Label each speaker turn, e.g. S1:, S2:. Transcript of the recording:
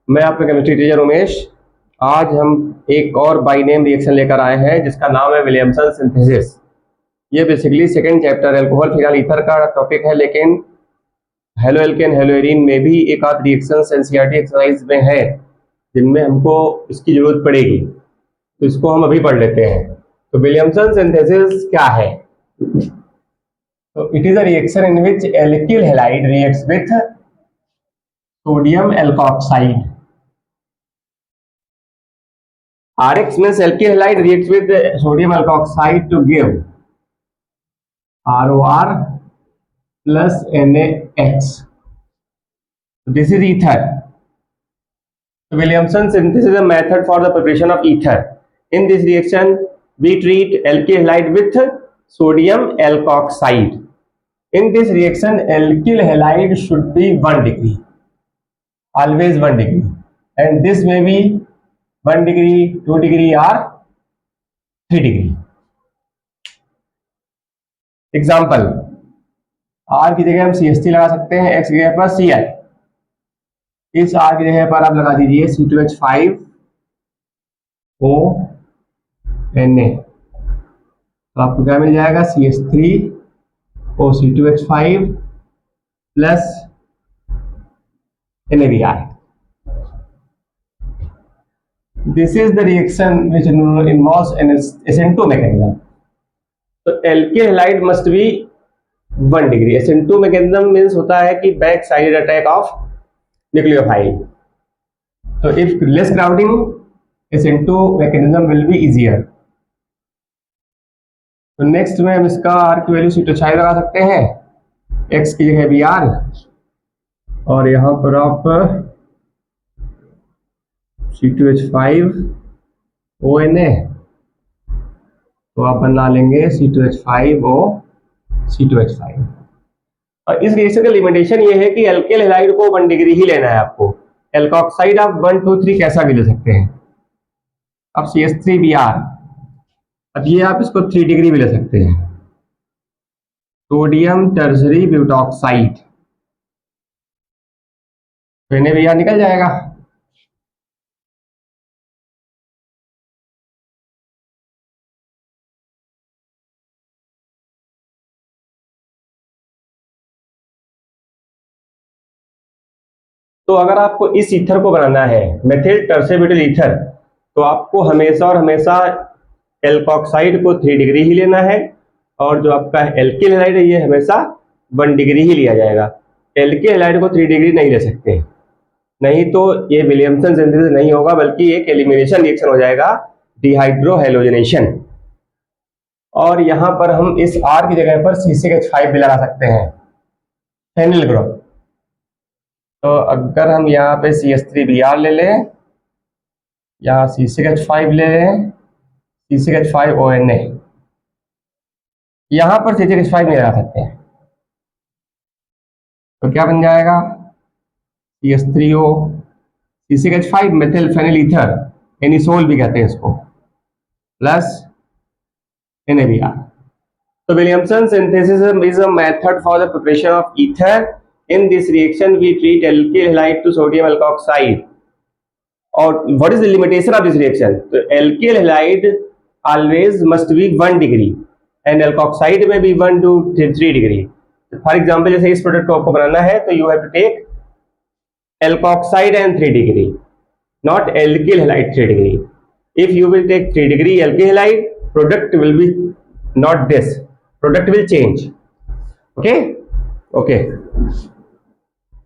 S1: मैं आपका chemistry teacher Umesh. आज हम एक और बाई नेम रिएक्शन लेकर आए हैं जिसका नाम है विलियमसन सिंथेसिस। ये basically second chapter alcohol phenyl ether का टॉपिक है, लेकिन हेलो एल्केन हेलो एरीन में भी एक आध रिएक्शन एनसीईआरटी एक्सरसाइज में है जिनमें हमको इसकी जरूरत पड़ेगी, तो इसको हम अभी पढ़ लेते हैं। तो विलियमसन सिंथेसिस क्या है? तो it is a reaction in which alkyl halide reacts with sodium alkoxide. RX means alkyl halide reacts with sodium alkoxide to give ROR plus NaH. This is ether. Williamson synthesis is a method for the preparation of ether. In this reaction, we treat alkyl halide with sodium alkoxide. In this reaction, alkyl halide should be 1 degree, always 1 degree, and this may be 1 degree, 2 degree or 3 degree. Example, R की जगह हम CH3 लगा सकते हैं, X की जगह पर Cl। इस R की जगह पर आप लगा दीजिए C2H5ONa, तो आपको क्या मिल जाएगा? CH3OC2H5 plus NaBr। This is the reaction which involves an SN2 mechanism. So alkyl halide must be 1 degree. SN2 mechanism means होता है कि back side attack of nucleophile. So if less crowding, SN2 mechanism will be easier. तो next में हम इसका R की value C2H5 लगा सकते हैं, X की जगह Br, और यहाँ पर आप C2H5ONa, तो आप बना लेंगे C2H5O C2H5। और इस रिएक्शन का लिमिटेशन ये है कि एल्किल हैलाइड को 1 डिग्री ही लेना है आपको। एल्कोक्साइड आप 1, 2, 3 कैसा भी ले सकते हैं। अब CH3Br, अब ये आप इसको 3 डिग्री भी ले सकते हैं। सोडियम टर्शरी ब्यूटॉक्साइड, तो NaBr निकल जाएगा। तो अगर आपको इस ईथर को बनाना है मेथिल टर्सेब्यूटिल ईथर, तो आपको हमेशा और हमेशा एल्कोक्साइड को 3 डिग्री ही लेना है, और जो आपका एल्किल हैलाइड है ये हमेशा 1 डिग्री ही लिया जाएगा। एल्किल हैलाइड को 3 डिग्री नहीं ले सकते, नहीं तो ये विलियमसन सिंथेसिस नहीं होगा, बल्कि एक एलिमिनेशन रिएक्शन हो जाएगा, डिहाइड्रोहेलोजनेशन। और यहाँ पर हम इस R की जगह पर C6H5 भी लगा सकते हैं, फेनिल ग्रुप। तो अगर हम यहाँ पे CH3Br ले लें, यहाँ C6H5 ले लें, C6H5ONa, यहाँ पर C6H5 नहीं लगा सकते हैं, तो क्या बन जाएगा? CH3O C6H5 methyl phenyl ether, anisole भी कहते हैं इसको, प्लस NaBr। तो Williamson synthesis is a method for the preparation of ether. In this reaction, we treat alkyl halide to sodium alkoxide. Or what is the limitation of this reaction? So alkyl halide always must be 1 degree, and alkoxide may be 1 to 3 degree. For example, जैसे इस product को आपको बनाना है, तो you have to take alkoxide and 3 degree, not alkyl halide 3 degree. If you will take 3 degree alkyl halide, product will be not this. Product will change. Okay.